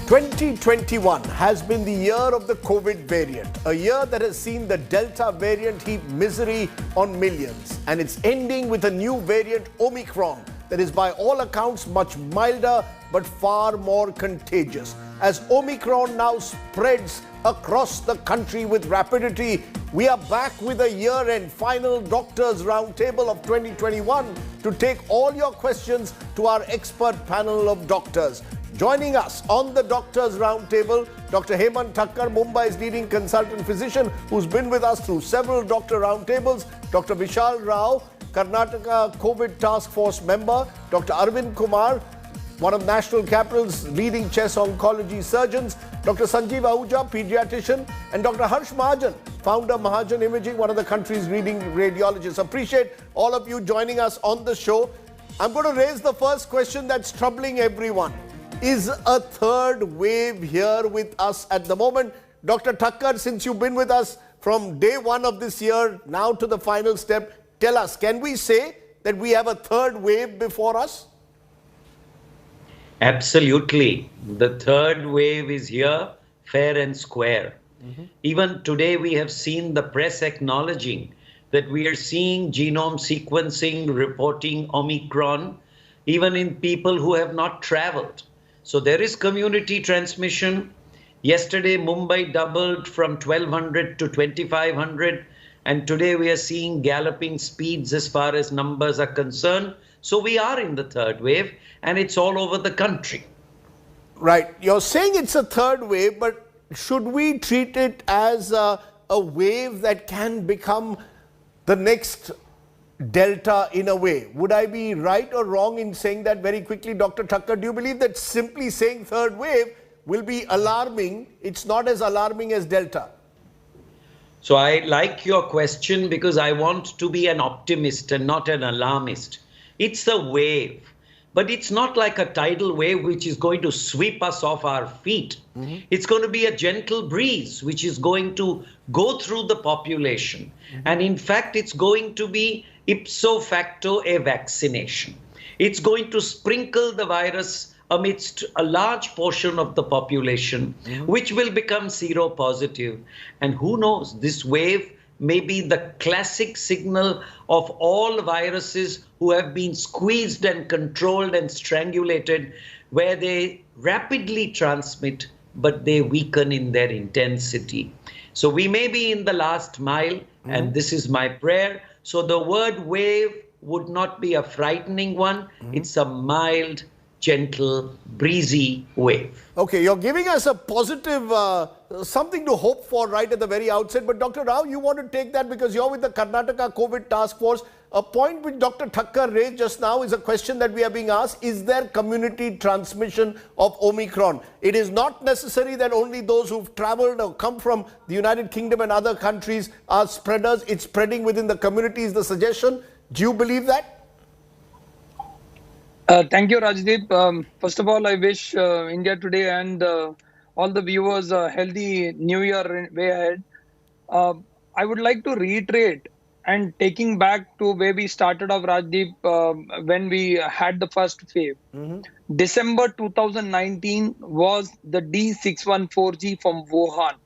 2021 has been the year of the COVID variant, a year that has seen the Delta variant heap misery on millions. And it's ending with a new variant, Omicron, that is by all accounts much milder but far more contagious. As Omicron now spreads across the country with rapidity, we are back with a year-end final Doctors Roundtable of 2021 to take all your questions to our expert panel of doctors. Joining us on the Doctors Roundtable, Dr. Hemant Thakkar, Mumbai's leading consultant physician, who's been with us through several Doctor Roundtables, Dr. Vishal Rao, Karnataka COVID Task Force member, Dr. Arvind Kumar, one of National Capital's leading chest oncology surgeons, Dr. Sanjeev Ahuja, pediatrician, and Dr. Harsh Mahajan, founder Mahajan Imaging, one of the country's leading radiologists. Appreciate all of you joining us on the show. I'm going to raise the first question that's troubling everyone. Is a third wave here with us at the moment? Dr. Thakkar, since you've been with us from day one of this year, now to the final step, tell us, can we say that we have a third wave before us? Absolutely. The third wave is here, fair and square. Even today, we have seen the press acknowledging that we are seeing genome sequencing reporting Omicron, even in people who have not traveled. So there is community transmission. Yesterday, Mumbai doubled from 1,200 to 2,500. And today we are seeing galloping speeds as far as numbers are concerned. So we are in the third wave and it's all over the country. Right. You're saying it's a third wave, but should we treat it as a wave that can become the next Delta in a way? Would I be right or wrong in saying that very quickly, Dr. Thakkar? Do you believe that simply saying third wave will be alarming? It's not as alarming as Delta. So I like your question because I want to be an optimist and not an alarmist. It's a wave, but it's not like a tidal wave which is going to sweep us off our feet. It's going to be a gentle breeze which is going to go through the population. And in fact, it's going to be ipso facto a vaccination. It's going to sprinkle the virus amidst a large portion of the population, which will become seropositive. And who knows, this wave may be the classic signal of all viruses who have been squeezed and controlled and strangulated, where they rapidly transmit, but they weaken in their intensity. So we may be in the last mile, and this is my prayer. So the word wave would not be a frightening one. It's a mild, gentle, breezy wave. Okay, you're giving us a positive, something to hope for right at the very outset. But Dr. Rao, you want to take that because you're with the Karnataka COVID Task Force. A point which Dr. Thakkar raised just now is a question that we are being asked. Is there community transmission of Omicron? It is not necessary that only those who've traveled or come from the United Kingdom and other countries are spreaders. It's spreading within the community is the suggestion. Do you believe that? Thank you, Rajdeep. First of all, I wish India Today and all the viewers a healthy new year way ahead. I would like to reiterate and taking back to where we started off, Rajdeep, when we had the first wave. December 2019 was the D614G from Wuhan.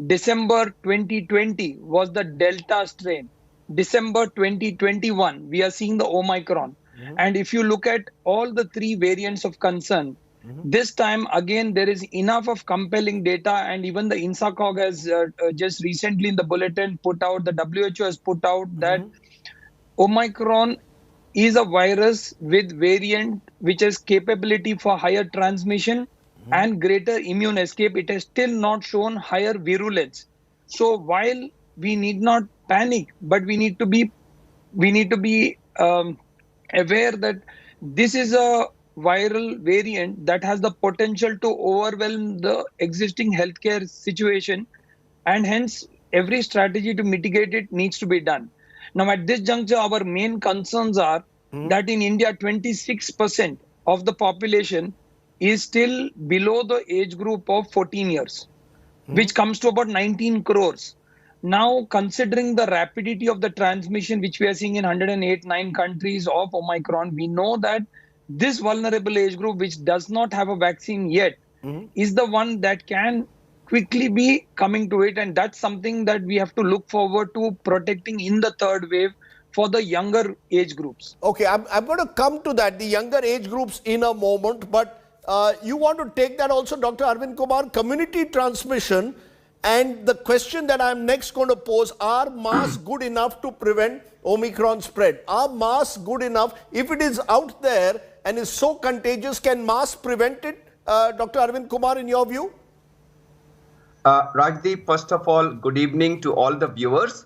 December 2020 was the Delta strain. December 2021, we are seeing the Omicron. And if you look at all the three variants of concern, this time again there is enough of compelling data, and even the INSACOG has just recently in the bulletin put out, the WHO has put out that Omicron is a virus with variant which has capability for higher transmission and greater immune escape. It has still not shown higher virulence. So while we need not panic, but we need to be aware that this is a viral variant that has the potential to overwhelm the existing healthcare situation, and hence every strategy to mitigate it needs to be done. Now at this juncture, our main concerns are that in India, 26% of the population is still below the age group of 14 years, which comes to about 19 crores. Now, considering the rapidity of the transmission, which we are seeing in 108-9 countries of Omicron, we know that this vulnerable age group, which does not have a vaccine yet, is the one that can quickly be coming to it, and that's something that we have to look forward to protecting in the third wave for the younger age groups. Okay, I'm going to come to that, the younger age groups in a moment, but you want to take that also, Dr. Arvind Kumar, community transmission, and the question that I'm next going to pose, are masks good enough to prevent Omicron spread? Are masks good enough? If it is out there and is so contagious, can masks prevent it, Dr. Arvind Kumar, in your view? Rajdeep, first of all, good evening to all the viewers.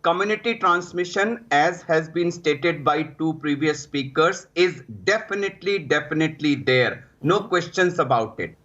Community transmission, as has been stated by two previous speakers, is definitely there. No questions about it.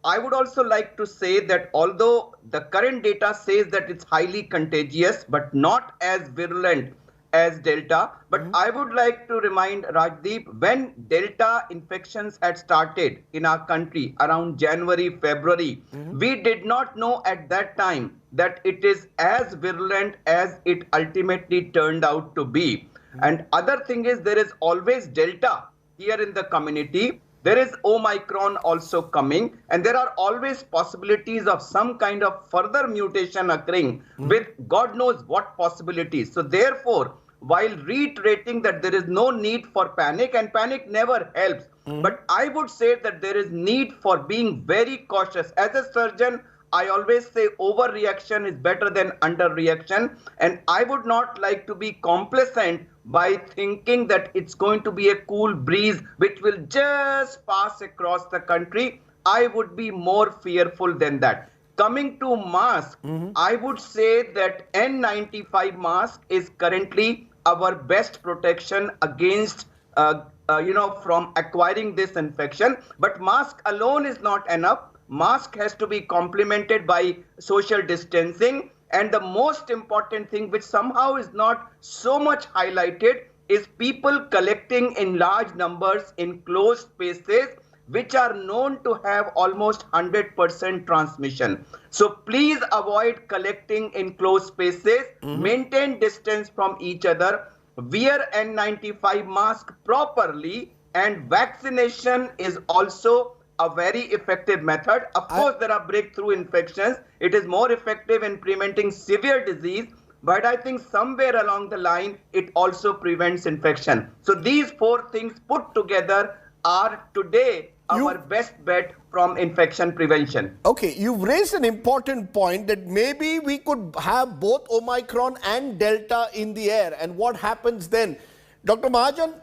I would also like to say that although the current data says that it's highly contagious, but not as virulent as Delta, but I would like to remind Rajdeep, when Delta infections had started in our country around January, February, we did not know at that time that it is as virulent as it ultimately turned out to be. And other thing is, there is always Delta here in the community. There is Omicron also coming, and there are always possibilities of some kind of further mutation occurring with God knows what possibilities. So therefore, while reiterating that there is no need for panic, and panic never helps, but I would say that there is need for being very cautious. As a surgeon, I always say overreaction is better than underreaction, and I would not like to be complacent by thinking that it's going to be a cool breeze which will just pass across the country. I would be more fearful than that. Coming to mask, I would say that N95 mask is currently our best protection against from acquiring this infection. But mask alone is not enough. Mask has to be complemented by social distancing. And the most important thing, which somehow is not so much highlighted, is people collecting in large numbers in closed spaces, which are known to have almost 100% transmission. So please avoid collecting in closed spaces, maintain distance from each other, wear N95 mask properly, and vaccination is also a very effective method. Of course, there are breakthrough infections. It is more effective in preventing severe disease, but I think somewhere along the line, it also prevents infection. So these four things put together are today our best bet from infection prevention. Okay, you've raised an important point that maybe we could have both Omicron and Delta in the air. And what happens then? Dr. Mahajan,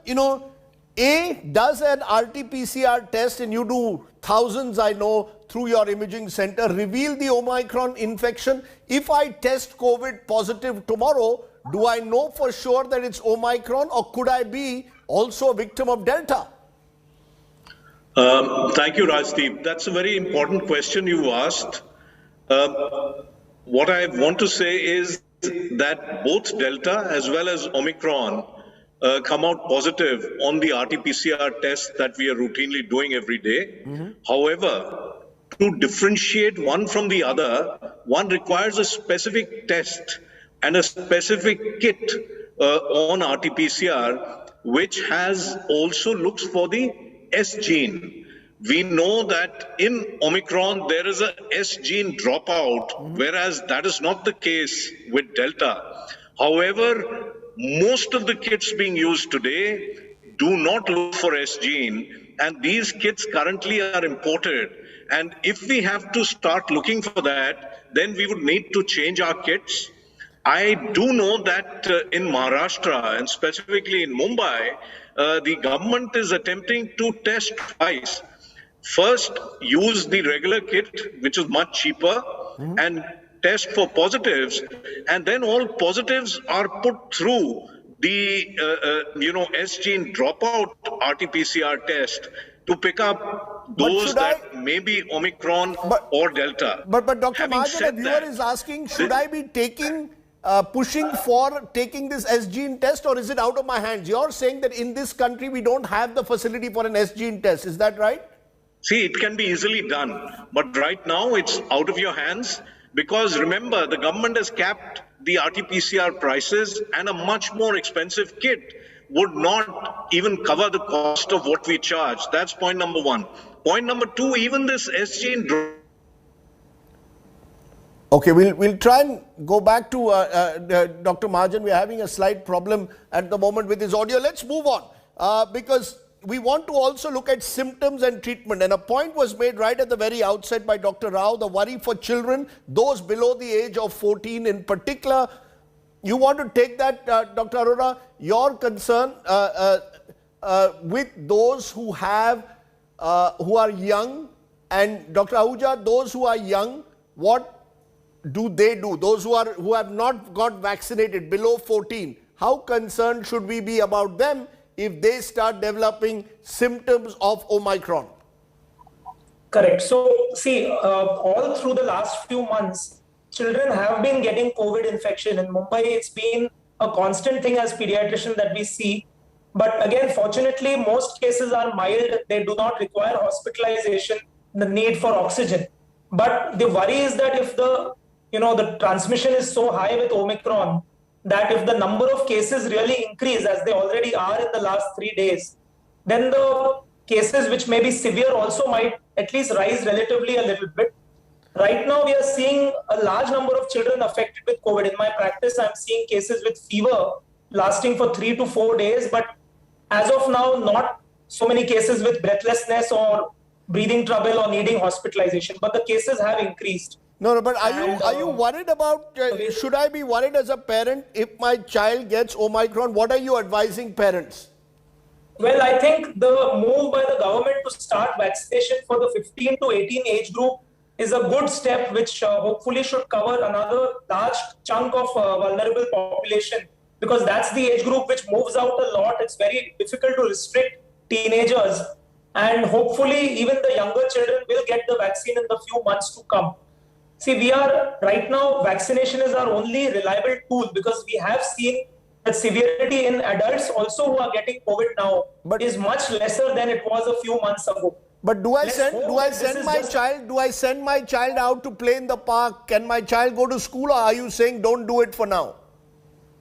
does an RT-PCR test, and you do thousands, I know, through your imaging center, reveal the Omicron infection? If I test COVID positive tomorrow, do I know for sure that it's Omicron, or could I be also a victim of Delta? Thank you, Rajdeep. That's a very important question you asked. What I want to say is that both Delta as well as Omicron come out positive on the RT-PCR test that we are routinely doing every day. However, to differentiate one from the other, one requires a specific test and a specific kit on RT-PCR, which also looks for the S gene. We know that in Omicron, there is a S gene dropout, whereas that is not the case with Delta. However, most of the kits being used today do not look for S gene, and these kits currently are imported. And if we have to start looking for that, then we would need to change our kits. I do know that in Maharashtra, and specifically in Mumbai, the government is attempting to test twice. First, use the regular kit, which is much cheaper, and test for positives, and then all positives are put through the S gene dropout RT-PCR test to pick up those that may be Omicron or Delta. But Dr. Mahajan, a viewer is asking, should I be pushing for taking this S gene test, or is it out of my hands? You're saying that in this country we don't have the facility for an S gene test. Is that right? See, it can be easily done, but right now it's out of your hands, because remember, the government has capped the RT-PCR prices, and a much more expensive kit would not even cover the cost of what we charge. That's point number one. Point number two, even this S gene. Okay, we'll try and go back to Dr. Mahajan. We're having a slight problem at the moment with his audio. Let's move on because we want to also look at symptoms and treatment. And a point was made right at the very outset by Dr. Rao, the worry for children, those below the age of 14 in particular. You want to take that, Dr. Arora, your concern with those who are young, and Dr. Ahuja, those who are young, what do they do? Those who have not got vaccinated below 14, how concerned should we be about them if they start developing symptoms of Omicron? Correct. So see, all through the last few months, children have been getting COVID infection. In Mumbai, it's been a constant thing as pediatrician that we see. But again, fortunately, most cases are mild. They do not require hospitalization, the need for oxygen. But the worry is that if the transmission is so high with Omicron, that if the number of cases really increase as they already are in the last 3 days, then the cases which may be severe also might at least rise relatively a little bit. Right now, we are seeing a large number of children affected with COVID. In my practice, I'm seeing cases with fever lasting for 3 to 4 days. But as of now, not so many cases with breathlessness or breathing trouble or needing hospitalization. But the cases have increased. No, but are you worried about, should I be worried as a parent if my child gets Omicron? What are you advising parents? Well, I think the move by the government to start vaccination for the 15 to 18 age group is a good step, which hopefully should cover another large chunk of vulnerable population, because that's the age group which moves out a lot. It's very difficult to restrict teenagers, and hopefully even the younger children will get the vaccine in the few months to come. See, right now, vaccination is our only reliable tool, because we have seen that severity in adults also who are getting COVID now is much lesser than it was a few months ago. But do I send my child out to play in the park? Can my child go to school, or are you saying don't do it for now?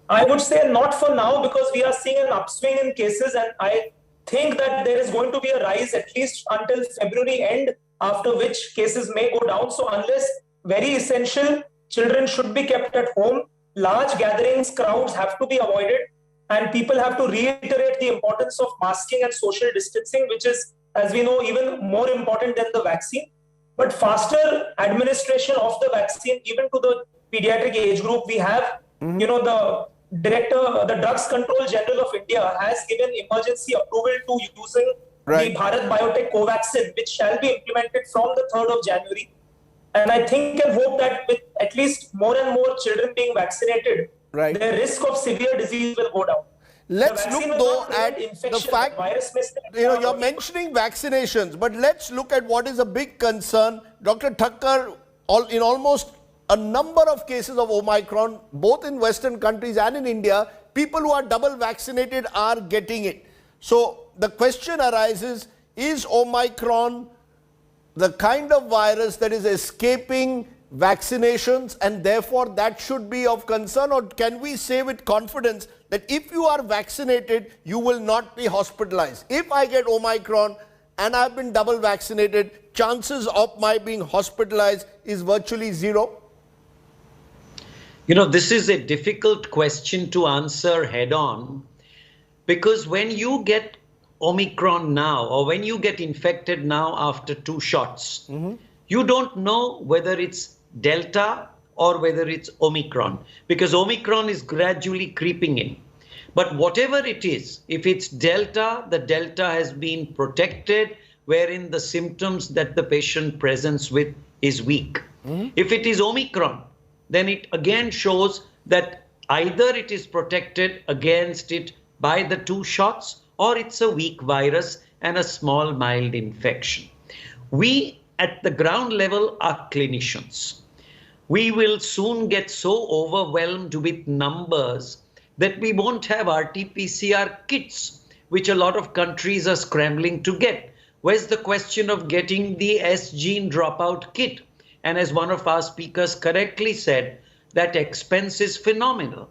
I would say not for now, because we are seeing an upswing in cases, and I think that there is going to be a rise at least until February end, after which cases may go down. So unless very essential, children should be kept at home. Large gatherings, crowds have to be avoided, and people have to reiterate the importance of masking and social distancing, which is, as we know, even more important than the vaccine. But faster administration of the vaccine, even to the pediatric age group, we have, the director, the Drugs Control General of India has given emergency approval to using the Bharat Biotech Covaxin, which shall be implemented from the 3rd of January. And I think and hope that with at least more and more children being vaccinated, the risk of severe disease will go down. Let's look though at the fact, you're mentioning vaccinations, but let's look at what is a big concern. Dr. Thakkar, in almost a number of cases of Omicron, both in Western countries and in India, people who are double vaccinated are getting it. So the question arises, is Omicron the kind of virus that is escaping vaccinations, and therefore that should be of concern? Or can we say with confidence that if you are vaccinated, you will not be hospitalized? If I get Omicron and I've been double vaccinated, chances of my being hospitalized is virtually zero? This is a difficult question to answer head on, because when you get Omicron now, or when you get infected now after 2 shots, you don't know whether it's Delta or whether it's Omicron, because Omicron is gradually creeping in. But whatever it is, if it's Delta, the Delta has been protected, wherein the symptoms that the patient presents with is weak. If it is Omicron, then it again shows that either it is protected against it by the 2 shots, or it's a weak virus and a small mild infection. We at the ground level are clinicians. We will soon get so overwhelmed with numbers that we won't have RT-PCR kits, which a lot of countries are scrambling to get. Where's the question of getting the S-gene dropout kit? And as one of our speakers correctly said, that expense is phenomenal.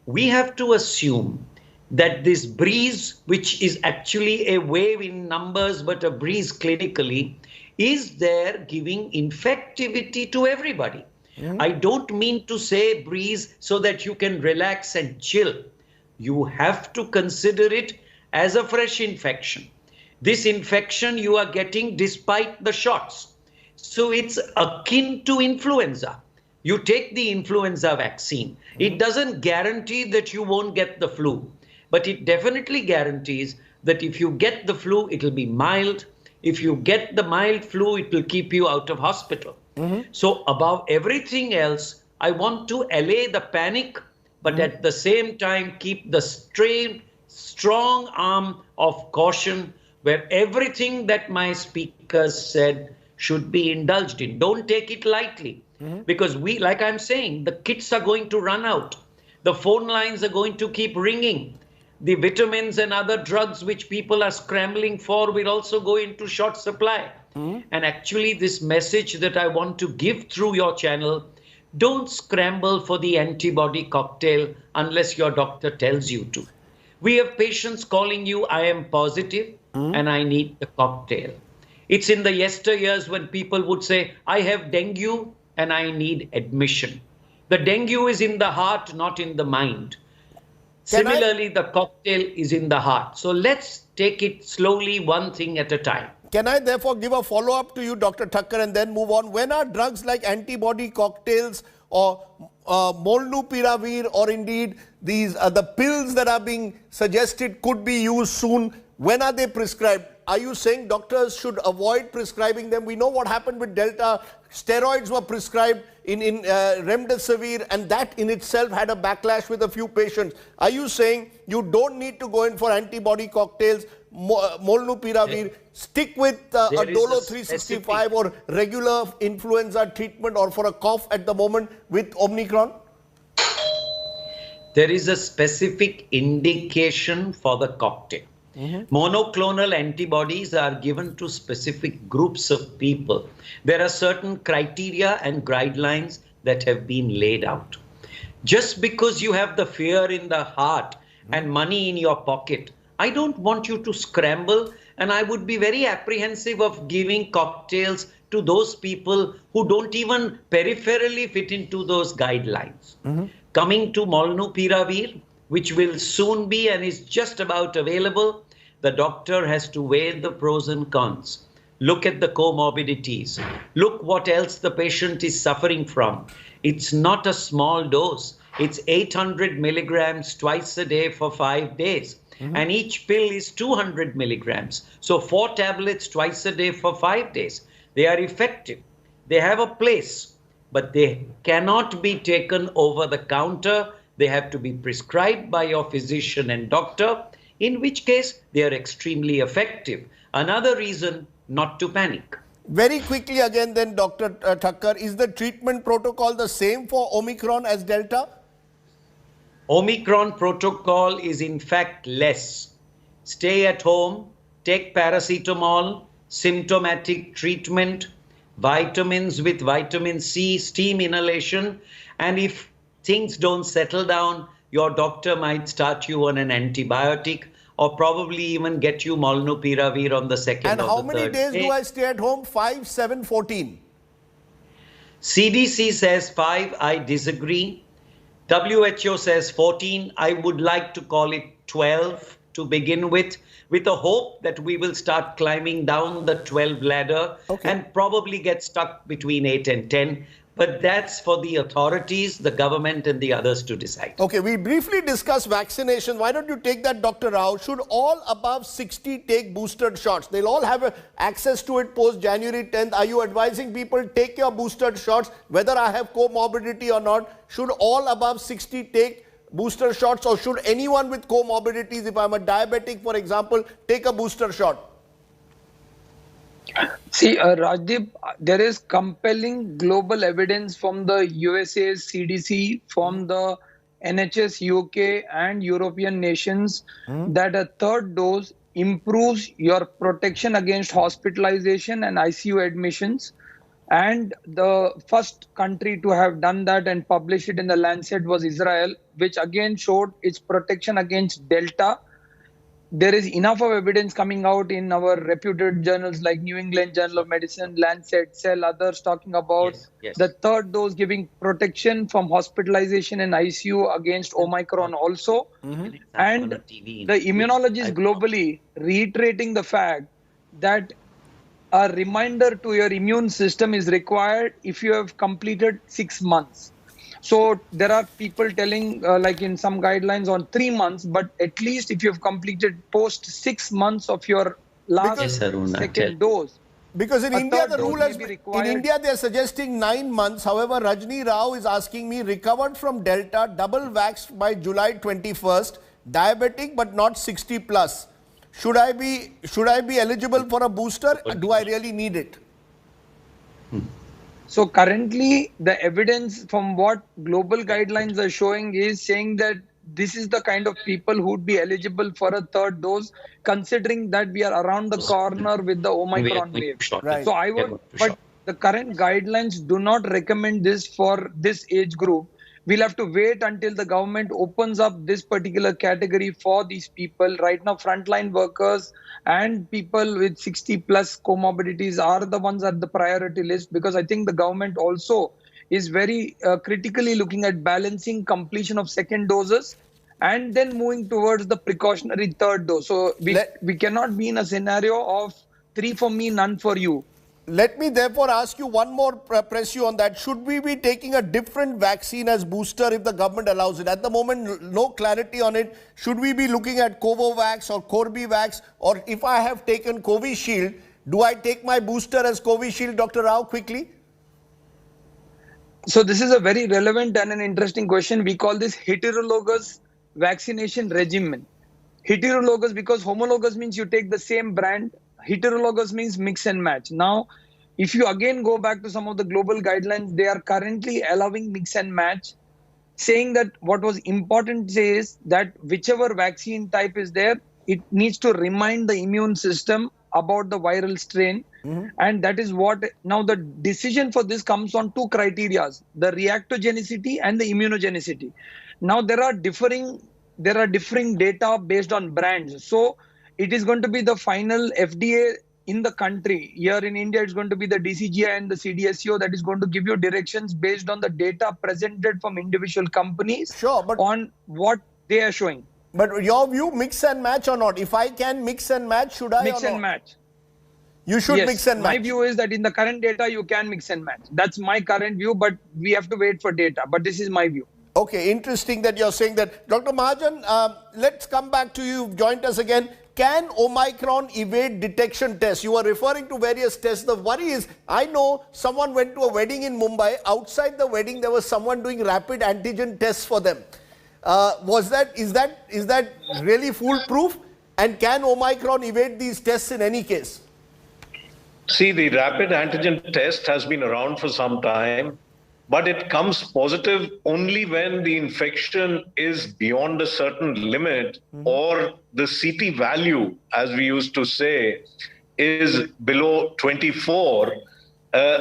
We have to assume that this breeze, which is actually a wave in numbers but a breeze clinically, is there giving infectivity to everybody. I don't mean to say breeze so that you can relax and chill. You have to consider it as a fresh infection. This infection you are getting despite the shots. So it's akin to influenza. You take the influenza vaccine. It doesn't guarantee that you won't get the flu, but it definitely guarantees that if you get the flu, it'll be mild. If you get the mild flu, it will keep you out of hospital. So above everything else, I want to allay the panic, but at the same time, keep the strong arm of caution where everything that my speakers said should be indulged in. Don't take it lightly, because like I'm saying, the kits are going to run out. The phone lines are going to keep ringing. The vitamins and other drugs which people are scrambling for will also go into short supply. And actually, this message that I want to give through your channel, don't scramble for the antibody cocktail unless your doctor tells you to. We have patients calling you, I am positive and I need the cocktail. It's in the yesteryears when people would say, I have dengue and I need admission. The dengue is in the heart, not in the mind. Similarly, the cocktail is in the heart. So let's take it slowly, one thing at a time. Can I therefore give a follow-up to you, Dr. Thakkar, and then move on? When are drugs like antibody cocktails or molnupiravir, or indeed these the pills that are being suggested could be used soon, when are they prescribed? Are you saying doctors should avoid prescribing them? We know what happened with Delta. Steroids were prescribed in remdesivir, and that in itself had a backlash with a few patients. Are you saying you don't need to go in for antibody cocktails, molnupiravir, stick with a Dolo 365 or regular influenza treatment, or for a cough at the moment with Omicron? There is a specific indication for the cocktail. Monoclonal antibodies are given to specific groups of people. There are certain criteria and guidelines that have been laid out. Just because you have the fear in the heart and money in your pocket, I don't want you to scramble, and I would be very apprehensive of giving cocktails to those people who don't even peripherally fit into those guidelines. Coming to molnupiravir, which will soon be and is just about available, the doctor has to weigh the pros and cons. Look at the comorbidities. Look what else the patient is suffering from. It's not a small dose. It's 800 milligrams twice a day for 5 days. And each pill is 200 milligrams. So 4 tablets twice a day for 5 days. They are effective. They have a place, but they cannot be taken over the counter. They have to be prescribed by your physician and doctor, in which case they are extremely effective. Another reason not to panic. Very quickly again then, Dr. Thakkar, is the treatment protocol the same for Omicron as Delta? Omicron protocol is in fact less. Stay at home, take paracetamol, symptomatic treatment, vitamins with vitamin C, steam inhalation, and if things don't settle down, your doctor might start you on an antibiotic or probably even get you molnupiravir on the second or the third day. And how many days do I stay at home? 5, 7, 14? CDC says 5. I disagree. WHO says 14. I would like to call it 12 to begin with a hope that we will start climbing down the 12 ladder and probably get stuck between 8 and 10. But that's for the authorities, the government and the others to decide. Okay, we briefly discussed vaccination. Why don't you take that, Dr. Rao? Should all above 60 take boosted shots? They'll all have access to it post January 10th. Are you advising people take your boosted shots, whether I have comorbidity or not? Should all above 60 take booster shots, or should anyone with comorbidities, if I'm a diabetic, for example, take a booster shot? See, Rajdeep, there is compelling global evidence from the USA's CDC, from the NHS UK and European nations that a third dose improves your protection against hospitalization and ICU admissions And the first country to have done that and published it in the Lancet was Israel, which again showed its protection against Delta. There is enough of evidence coming out in our reputed journals like New England Journal of Medicine, Lancet, Cell, others talking about the third dose giving protection from hospitalization and ICU against Omicron also. And the immunologists globally reiterating the fact that a reminder to your immune system is required if you have completed 6 months. So there are people telling, like in some guidelines, on 3 months, but at least if you have completed post 6 months of your last second dose. Because in India, the rule has in India, they are suggesting 9 months. However, Rajni Rao is asking me, recovered from Delta, double vaxxed by July 21st, diabetic but not 60 plus. Should I be eligible for a booster? Do I really need it? So currently, the evidence from what global guidelines are showing is saying that this is the kind of people who would be eligible for a third dose, considering that we are around the corner with the Omicron wave. Right. So I would, but the current guidelines do not recommend this for this age group. We'll have to wait until the government opens up this particular category for these people. Right now, frontline workers and people with 60 plus comorbidities are the ones at the priority list, because I think the government also is very critically looking at balancing completion of second doses and then moving towards the precautionary third dose. So we cannot be in a scenario of 3 for me, none for you. Let me therefore ask you one more, press you on that. Should we be taking a different vaccine as booster if the government allows it? At the moment, no clarity on it. Should we be looking at Covovax or Corbevax? Or if I have taken Covishield, do I take my booster as Covishield, Dr. Rao, quickly? So this is a very relevant and an interesting question. We call this heterologous vaccination regimen. Heterologous because homologous means you take the same brand. Heterologous means mix and match. Now, if you again go back to some of the global guidelines, they are currently allowing mix and match, saying that what was important is that whichever vaccine type is there, it needs to remind the immune system about the viral strain. And that is what now the decision for this comes on 2 criteria, the reactogenicity and the immunogenicity. Now there are differing data based on brands. So it is going to be the final FDA in the country. Here in India, it's going to be the DCGI and the CDSCO that is going to give you directions based on the data presented from individual companies on what they are showing. But your view, mix and match or not? If I can mix and match, should I mix or and not? Match. You should mix and match. My view is that in the current data, you can mix and match. That's my current view, but we have to wait for data. But this is my view. Okay, interesting that you're saying that. Dr. Mahajan, let's come back to you. You've joined us again. Can Omicron evade detection tests? You were referring to various tests. The worry is, I know someone went to a wedding in Mumbai. Outside the wedding, there was someone doing rapid antigen tests for them. Is that really foolproof? And can Omicron evade these tests in any case? See, the rapid antigen test has been around for some time, but it comes positive only when the infection is beyond a certain limit or the CT value, as we used to say, is below 24.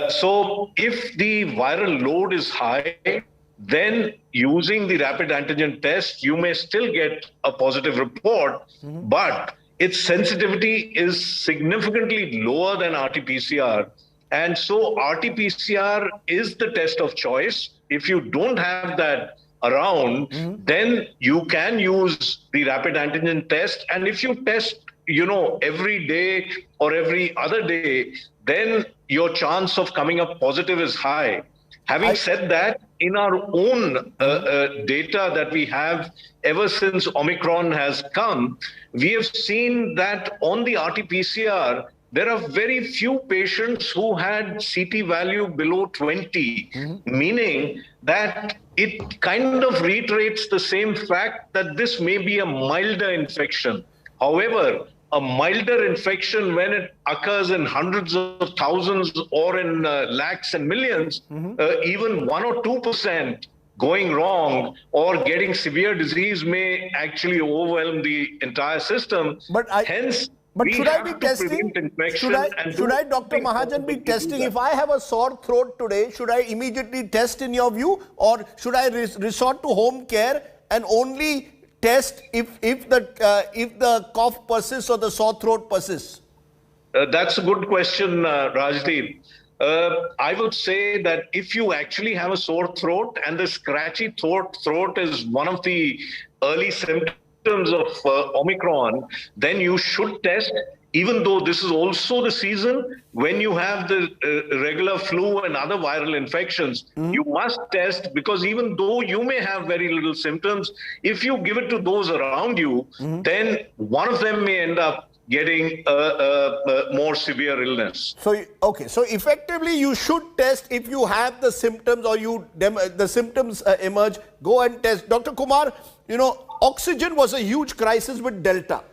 So if the viral load is high, then using the rapid antigen test, you may still get a positive report, but its sensitivity is significantly lower than RT-PCR. And so RT-PCR is the test of choice. If you don't have that around, then you can use the rapid antigen test. And if you test, every day or every other day, then your chance of coming up positive is high. Having said that, in our own data that we have ever since Omicron has come, we have seen that on the RT-PCR, there are very few patients who had CT value below 20, meaning that it kind of reiterates the same fact that this may be a milder infection. However, a milder infection, when it occurs in hundreds of thousands or in lakhs and millions, even 1 or 2% going wrong or getting severe disease may actually overwhelm the entire system. But hence, But We should I have be to testing? prevent infection Should I, and should do I, Dr. everything Mahajan, be possible to do testing? that. If I have a sore throat today, should I immediately test in your view? Or should I resort to home care and only test if the cough persists or the sore throat persists? That's a good question, Rajdeep. I would say that if you actually have a sore throat and the scratchy throat is one of the early symptoms of Omicron, then you should test, even though this is also the season when you have the regular flu and other viral infections. You must test, because even though you may have very little symptoms, if you give it to those around you, then one of them may end up getting a more severe illness. So, okay. So effectively, you should test if you have the symptoms or the symptoms emerge. Go and test. Dr. Kumar, oxygen was a huge crisis with Delta.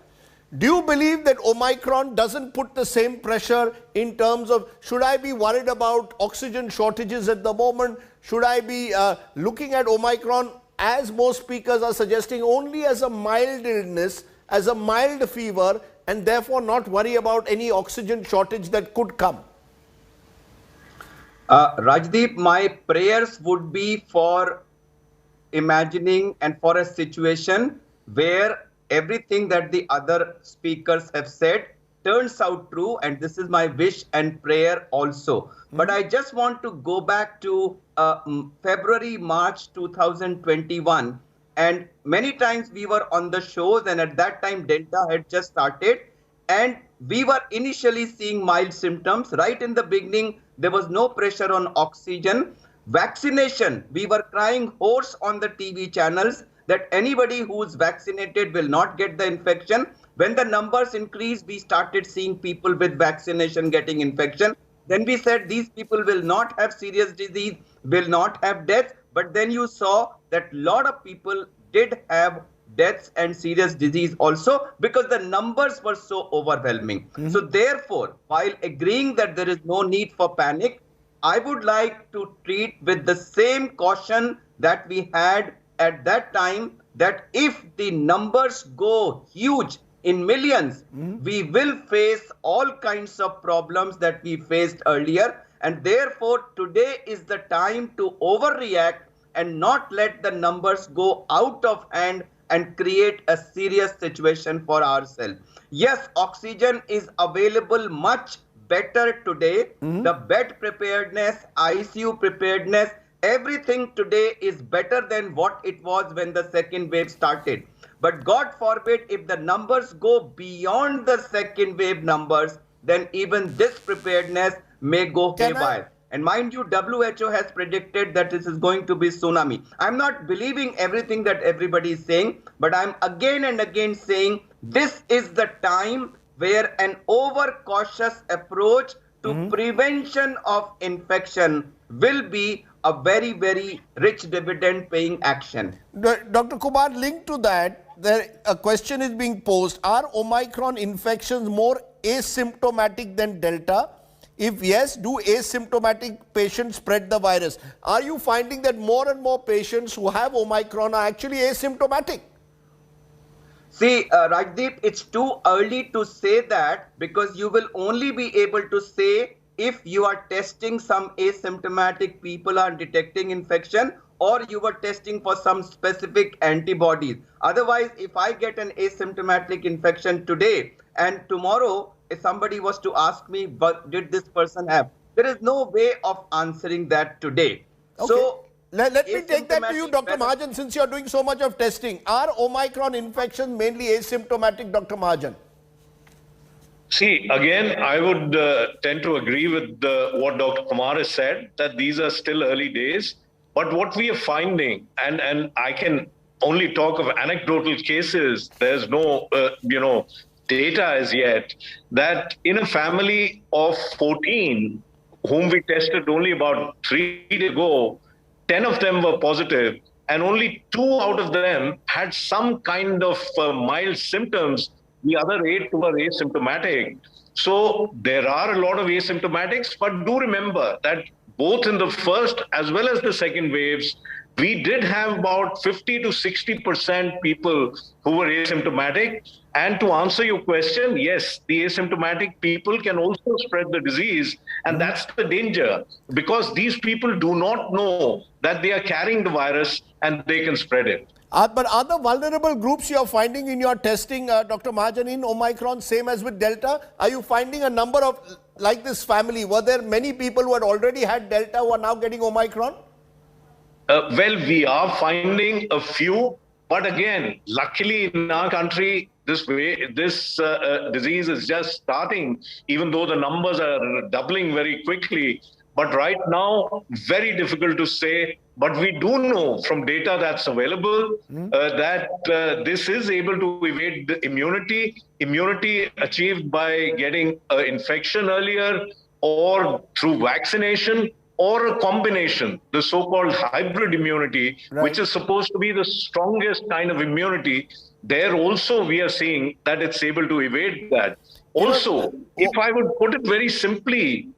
Do you believe that Omicron doesn't put the same pressure in terms of, should I be worried about oxygen shortages at the moment? Should I be looking at Omicron, as most speakers are suggesting, only as a mild illness, as a mild fever, and therefore not worry about any oxygen shortage that could come? Rajdeep, my prayers would be for imagining and for a situation where everything that the other speakers have said turns out true, and this is my wish and prayer also. But I just want to go back to February, March 2021, and many times we were on the shows, and at that time Delta had just started, and we were initially seeing mild symptoms. Right in the beginning, there was no pressure on oxygen. Vaccination, we were crying hoarse on the TV channels that anybody who's vaccinated will not get the infection. When the numbers increased, we started seeing people with vaccination getting infection. Then we said these people will not have serious disease, will not have deaths. But then you saw that a lot of people did have deaths and serious disease also, because the numbers were so overwhelming. So therefore, while agreeing that there is no need for panic, I would like to treat with the same caution that we had at that time, that if the numbers go huge in millions, we will face all kinds of problems that we faced earlier. And therefore, today is the time to overreact and not let the numbers go out of hand and create a serious situation for ourselves. Yes, oxygen is available much better today. The bed preparedness, ICU preparedness, everything today is better than what it was when the second wave started. But God forbid, if the numbers go beyond the second wave numbers, then even this preparedness may go haywire. And mind you, WHO has predicted that this is going to be tsunami. I'm not believing everything that everybody is saying, but I'm again and again saying this is the time where an overcautious approach to prevention of infection will be a very, very rich dividend paying action. Dr. Kumar, linked to that, a question is being posed. Are Omicron infections more asymptomatic than Delta? If yes, do asymptomatic patients spread the virus? Are you finding that more and more patients who have Omicron are actually asymptomatic? See, Rajdeep, it's too early to say that, because you will only be able to say if you are testing some asymptomatic people are detecting infection, or you were testing for some specific antibodies. Otherwise, if I get an asymptomatic infection today and tomorrow if somebody was to ask me, but did this person have? There is no way of answering that today. Okay. So let me take that to you, Dr. Mahajan, since you are doing so much of testing. Are Omicron infections mainly asymptomatic, Dr. Mahajan? See, again, I would tend to agree with what Dr. Kumar has said, that these are still early days. But what we are finding, and I can only talk of anecdotal cases, there's no, data as yet, that in a family of 14, whom we tested only about 3 days ago, 10 of them were positive, and only 2 out of them had some kind of mild symptoms. The other 8 were asymptomatic. So there are a lot of asymptomatics, but do remember that both in the first as well as the second waves, we did have about 50 to 60% people who were asymptomatic. And to answer your question, yes, the asymptomatic people can also spread the disease. And that's the danger, because these people do not know that they are carrying the virus and they can spread it. But are the vulnerable groups you're finding in your testing, Dr. Mahajan, in Omicron, same as with Delta? Are you finding a number of, like this family, were there many people who had already had Delta who are now getting Omicron? Well, we are finding a few, but again, luckily in our country, this disease is just starting, even though the numbers are doubling very quickly. But right now, very difficult to say. But we do know from data that's available that this is able to evade the immunity achieved by getting infection earlier or through vaccination, or a combination, the so-called hybrid immunity, which is supposed to be the strongest kind of immunity. There also we are seeing that it's able to evade that. Also, if I would put it very simply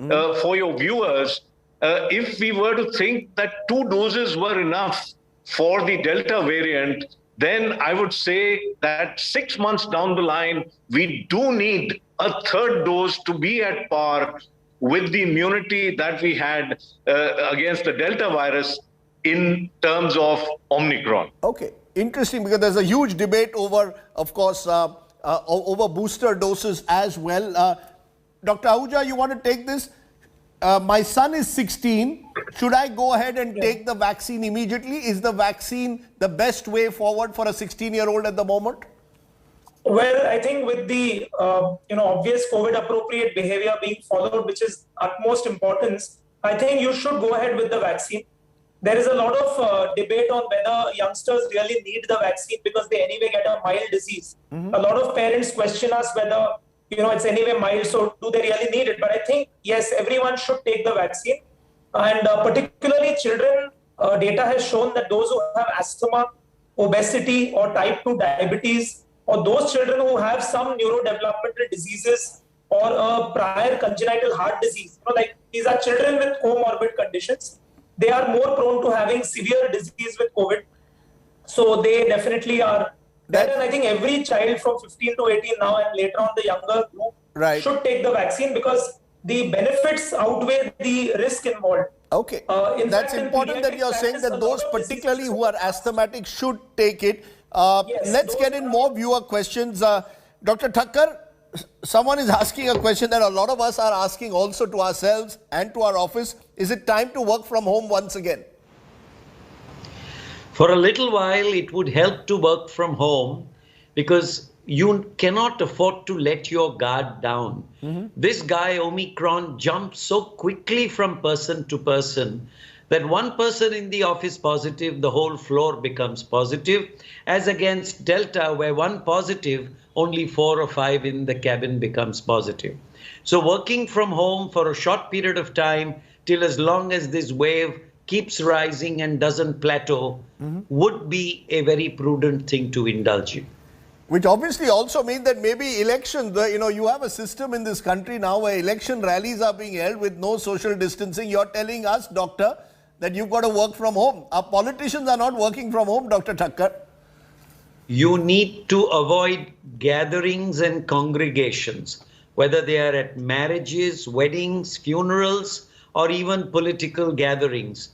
for your viewers, if we were to think that 2 doses were enough for the Delta variant, then I would say that 6 months down the line, we do need a 3rd dose to be at par with the immunity that we had against the Delta virus in terms of Omicron. Okay, interesting, because there's a huge debate over, of course, over booster doses as well. Dr. Ahuja, you want to take this? My son is 16. Should I go ahead and take the vaccine immediately? Is the vaccine the best way forward for a 16-year-old at the moment? Well, I think with the obvious COVID appropriate behavior being followed, which is utmost importance, I think you should go ahead with the vaccine. There is a lot of debate on whether youngsters really need the vaccine because they anyway get a mild disease. A lot of parents question us whether it's anyway mild, so do they really need it? But I think yes, everyone should take the vaccine, and particularly children. Data has shown that those who have asthma, obesity, or type 2 diabetes, or those children who have some neurodevelopmental diseases or a prior congenital heart disease, like these are children with comorbid conditions. They are more prone to having severe disease with COVID. So they definitely are there. And I think every child from 15 to 18 now and later on the younger group should take the vaccine because the benefits outweigh the risk involved. Okay. That's important that you're saying that those particularly who are asthmatic should take it. Let's get in more viewer questions. Dr. Thakkar, someone is asking a question that a lot of us are asking also to ourselves and to our office. Is it time to work from home once again? For a little while, it would help to work from home because you cannot afford to let your guard down. This guy, Omicron, jumps so quickly from person to person that one person in the office positive, the whole floor becomes positive, as against Delta, where one positive, only 4 or 5 in the cabin becomes positive. So working from home for a short period of time, till as long as this wave keeps rising and doesn't plateau, would be a very prudent thing to indulge in. Which obviously also means that maybe elections, you have a system in this country now where election rallies are being held with no social distancing. You're telling us, doctor, that you've got to work from home. Our politicians are not working from home, Dr. Thakkar. You need to avoid gatherings and congregations, whether they are at marriages, weddings, funerals, or even political gatherings.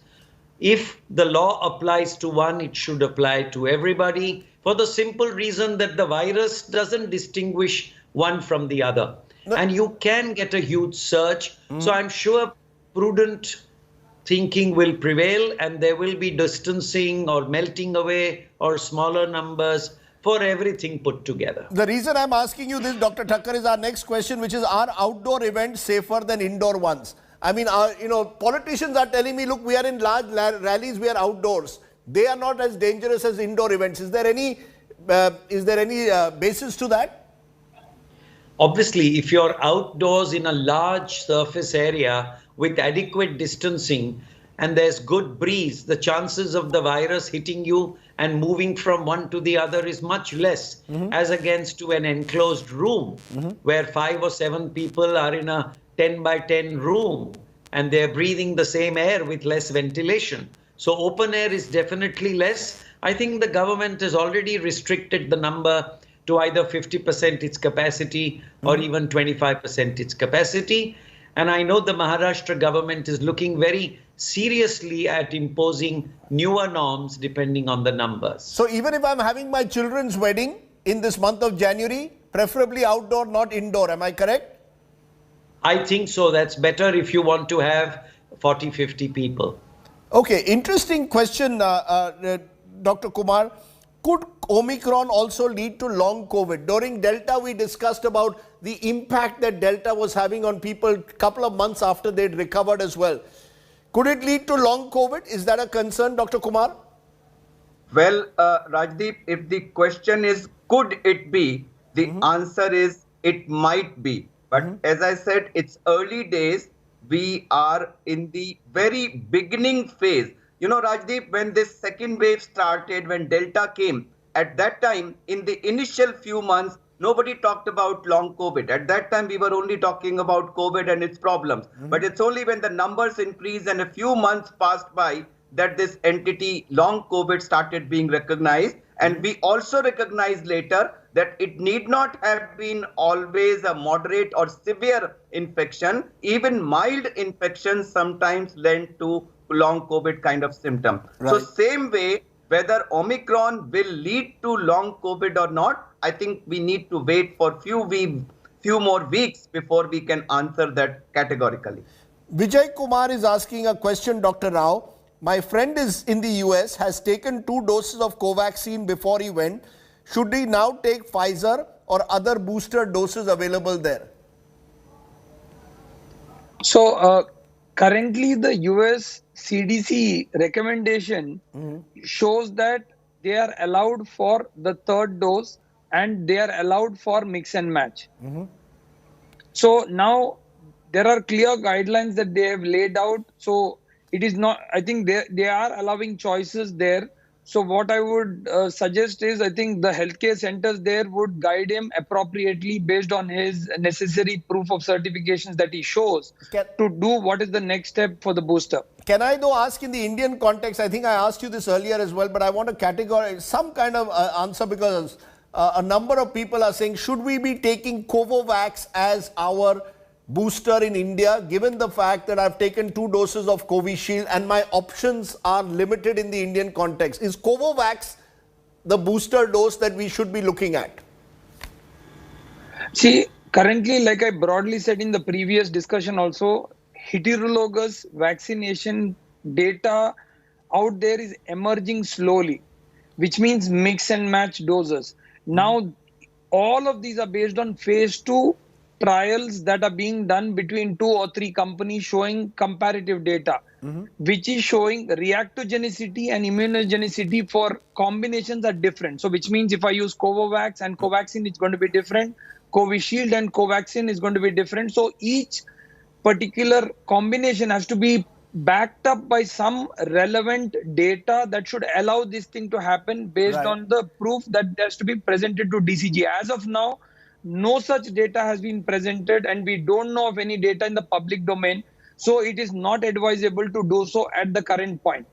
If the law applies to one, it should apply to everybody, for the simple reason that the virus doesn't distinguish one from the other. And you can get a huge surge. So I'm sure prudent thinking will prevail and there will be distancing or melting away or smaller numbers for everything put together. The reason I'm asking you this, Dr. Thakkar, is our next question, which is, are outdoor events safer than indoor ones? I mean, politicians are telling me, look, we are in large rallies, we are outdoors. They are not as dangerous as indoor events. Is there any basis to that? Obviously, if you're outdoors in a large surface area with adequate distancing and there's good breeze, the chances of the virus hitting you and moving from one to the other is much less as against to an enclosed room where 5 or 7 people are in a 10 by 10 room and they're breathing the same air with less ventilation. So open air is definitely less. I think the government has already restricted the number to either 50% its capacity or even 25% its capacity. And I know the Maharashtra government is looking very seriously at imposing newer norms depending on the numbers. So even if I'm having my children's wedding in this month of January, preferably outdoor, not indoor, am I correct? I think so. That's better if you want to have 40, 50 people. Okay, interesting question, Dr. Kumar. Could Omicron also lead to long COVID? During Delta, we discussed about the impact that Delta was having on people a couple of months after they'd recovered as well. Could it lead to long COVID? Is that a concern, Dr. Kumar? Well, Rajdeep, if the question is, could it be? The answer is, it might be. But as I said, it's early days. We are in the very beginning phase. You know, Rajdeep, when this second wave started, when Delta came, at that time, in the initial few months, nobody talked about long COVID. At that time, we were only talking about COVID and its problems. But it's only when the numbers increased and a few months passed by that this entity, long COVID, started being recognized. And we also recognized later that it need not have been always a moderate or severe infection. Even mild infections sometimes lend to long COVID kind of symptom. Right. So same way, whether Omicron will lead to long COVID or not, I think we need to wait for few more weeks before we can answer that categorically. Vijay Kumar is asking a question, Dr. Rao. My friend is in the US, has taken 2 doses of Covaxin before he went. Should he now take Pfizer or other booster doses available there? So currently the US CDC recommendation shows that they are allowed for the 3rd dose and they are allowed for mix and match. So now there are clear guidelines that they have laid out. So it is not, I think they are allowing choices there. So what I would suggest is, I think the healthcare centers there would guide him appropriately based on his necessary proof of certifications that he shows to do what is the next step for the booster. Can I though ask in the Indian context, I think I asked you this earlier as well, but I want to categorize some kind of answer because a number of people are saying, should we be taking Covovax as our booster in India, given the fact that I've taken 2 doses of Covishield and my options are limited in the Indian context? Is Covovax the booster dose that we should be looking at? See, currently, like I broadly said in the previous discussion also, heterologous vaccination data out there is emerging slowly, which means mix and match doses. Now, all of these are based on phase 2 trials that are being done between 2 or 3 companies showing comparative data, which is showing reactogenicity and immunogenicity for combinations are different. So which means if I use Covovax and Covaxin, it's going to be different. Covishield and Covaxin is going to be different. So each particular combination has to be backed up by some relevant data that should allow this thing to happen based on the proof that has to be presented to DCG. As of now, no such data has been presented and we don't know of any data in the public domain. So it is not advisable to do so at the current point.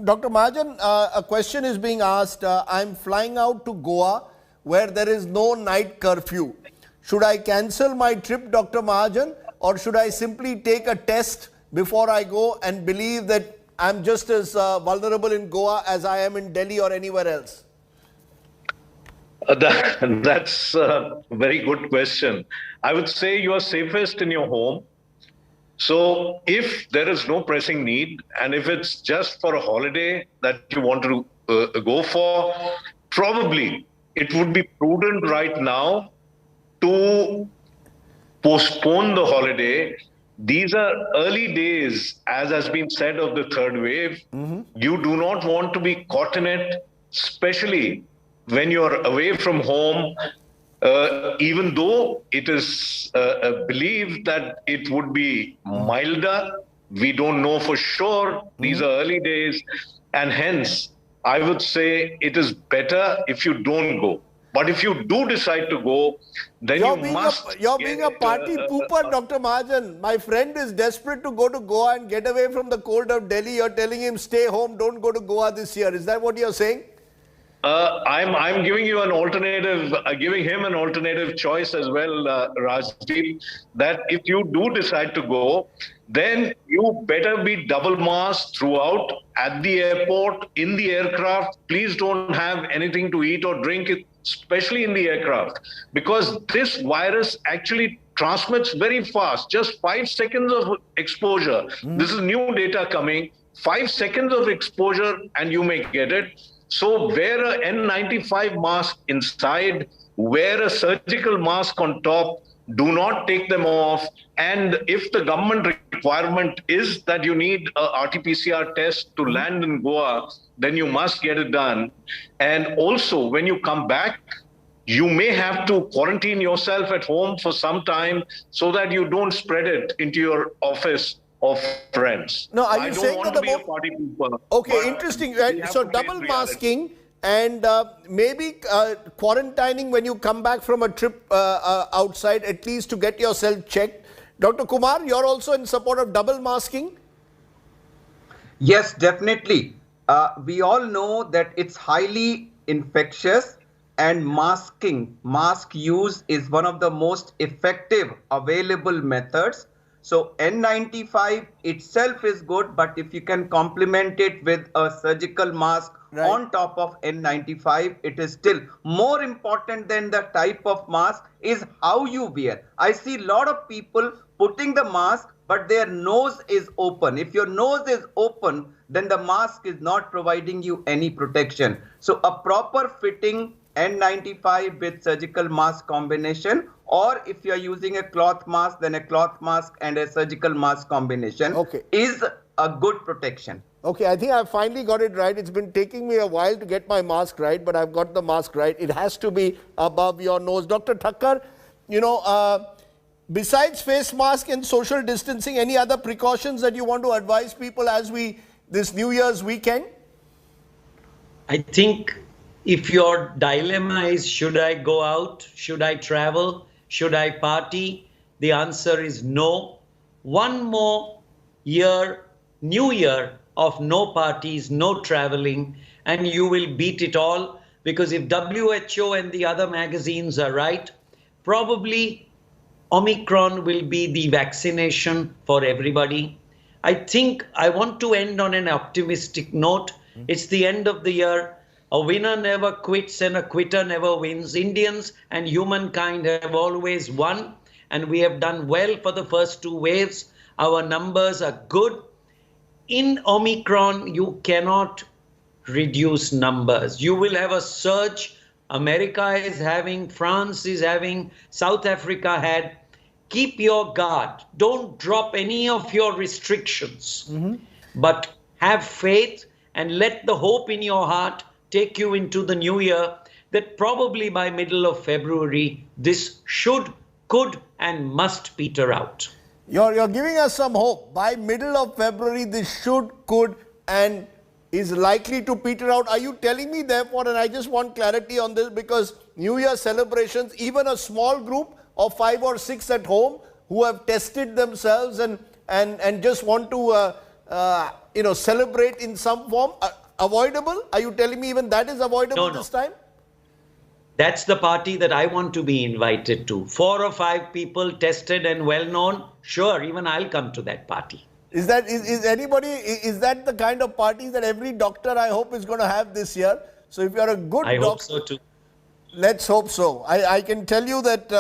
Dr. Mahajan, a question is being asked. I'm flying out to Goa where there is no night curfew. Should I cancel my trip, Dr. Mahajan, or should I simply take a test before I go and believe that I'm just as vulnerable in Goa as I am in Delhi or anywhere else? That's a very good question. I would say you are safest in your home. So if there is no pressing need, and if it's just for a holiday that you want to go for, probably it would be prudent right now to postpone the holiday. These are early days, as has been said, of the 3rd wave. You do not want to be caught in it, especially when you're away from home, even though it is believed that it would be milder, we don't know for sure. These are early days. And hence, I would say it is better if you don't go. But if you do decide to go, then you're being a party pooper, Dr. Mahajan. My friend is desperate to go to Goa and get away from the cold of Delhi. You're telling him, stay home, don't go to Goa this year. Is that what you're saying? I'm giving you an alternative, giving him an alternative choice as well, Rajdeep, that if you do decide to go, then you better be double masked throughout, at the airport, in the aircraft. Please don't have anything to eat or drink, especially in the aircraft, because this virus actually transmits very fast. Just 5 seconds of exposure. This is new data coming. 5 seconds of exposure and you may get it. So wear a N95 mask inside, wear a surgical mask on top, do not take them off. And if the government requirement is that you need a RT-PCR test to land in Goa, then you must get it done. And also, when you come back, you may have to quarantine yourself at home for some time so that you don't spread it into your office of friends. No, are you I don't saying want that to be a party pooper. Okay, interesting. So double masking and maybe quarantining when you come back from a trip outside, at least to get yourself checked. Dr. Kumar, you're also in support of double masking? Yes, definitely. We all know that it's highly infectious, and mask use is one of the most effective available methods. So N95 itself is good, but if you can complement it with a surgical mask on top of N95, it is still more important than the type of mask is how you wear. I see a lot of people putting the mask, but their nose is open. If your nose is open, then the mask is not providing you any protection. So a proper fitting N95 with surgical mask combination, or if you are using a cloth mask, then a cloth mask and a surgical mask combination is a good protection. Okay, I think I finally got it right. It's been taking me a while to get my mask right, but I've got the mask right. It has to be above your nose. Dr. Thakkar, you know, besides face mask and social distancing, any other precautions that you want to advise people as this New Year's weekend? I think if your dilemma is, should I go out? Should I travel? Should I party? The answer is no. One more year, New Year of no parties, no traveling, and you will beat it all. Because if WHO and the other magazines are right, probably Omicron will be the vaccination for everybody. I think I want to end on an optimistic note. It's the end of the year. A winner never quits and a quitter never wins. Indians and humankind have always won, and we have done well for the first 2 waves. Our numbers are good. In Omicron, you cannot reduce numbers. You will have a surge. America is having, France is having, South Africa had. Keep your guard. Don't drop any of your restrictions, but have faith and let the hope in your heart take you into the new year, that probably by middle of February, this should, could, and must peter out. You're giving us some hope. By middle of February, this should, could, and is likely to peter out. Are you telling me, therefore, and I just want clarity on this, because New Year celebrations, even a small group of 5 or 6 at home who have tested themselves and just want to celebrate in some form, avoidable? Are you telling me even that is avoidable this time? That's the party that I want to be invited to. 4 or 5 people tested and well known. Sure, even I'll come to that party. Is that the kind of party that every doctor, I hope, is going to have this year? So if you're a good doctor, I hope so too. Let's hope so. I can tell you that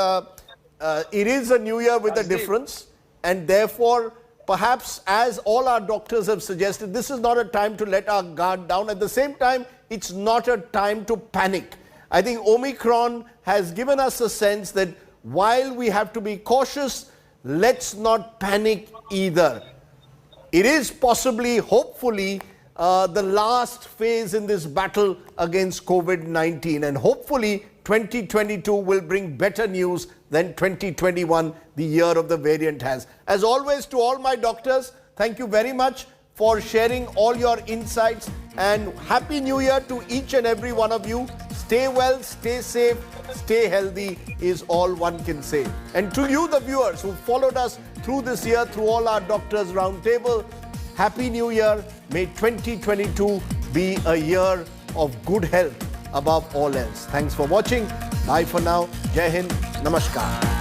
it is a new year with a difference, and therefore, perhaps, as all our doctors have suggested, this is not a time to let our guard down. At the same time, it's not a time to panic. I think Omicron has given us a sense that while we have to be cautious, let's not panic either. It is possibly, hopefully, the last phase in this battle against COVID-19, and hopefully 2022 will bring better news than 2021, the year of the variant, has. As always, to all my doctors, thank you very much for sharing all your insights, and Happy New Year to each and every one of you. Stay well, stay safe, stay healthy is all one can say. And to you, the viewers who followed us through this year, through all our Doctors Roundtable, Happy New Year. May 2022 be a year of good health above all else. Thanks for watching. Bye for now. Jai Hind. Namaskar.